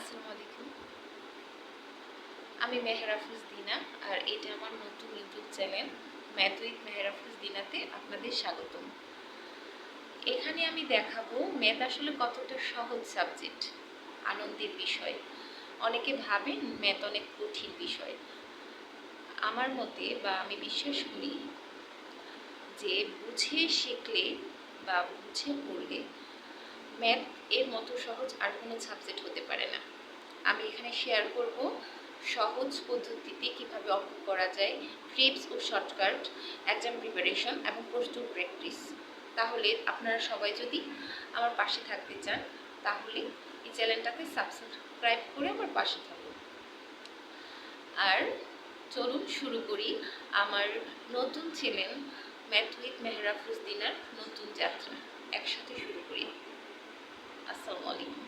আসসালামু আলাইকুম। আমি মেহরাফুজ দিনা, আর এটা আমার নতুন ইউটিউব চ্যানেল ম্যাথ উইথ মেহরাফুজ দিনাতে আপনাদের স্বাগতম। এখানে আমি দেখাবো ম্যাথ আসলে কতটা সহজ সাবজেক্ট, আনন্দের বিষয়। অনেকে ভাবেন ম্যাথ অনেক কঠিন বিষয়। আমার মতে বা আমি বিশ্বাস করি যে বুঝে শিখলে বা বুঝে পড়লে ম্যাথ এর মতো সহজ আর কোনো সাবজেক্ট হতে পারে না। আমি এখানে শেয়ার করব সহজ পদ্ধতিতে কিভাবে অঙ্ক করা যায়, ট্রিপস ও শর্টকাট, এক্সাম প্রিপারেশন এবং প্রশ্ন প্র্যাকটিস। তাহলে আপনারা সবাই যদি আমার পাশে থাকতে চান তাহলে এই চ্যানেলটাকে সাবস্ক্রাইব করে আমার পাশে থাকুন। আর চলুন শুরু করি আমার নতুন চ্যানেল ম্যাথ উইথ মেহরাফুজ দিনার নতুন যাত্রা। একসাথে শুরু করি। আসসালামু আলাইকুম।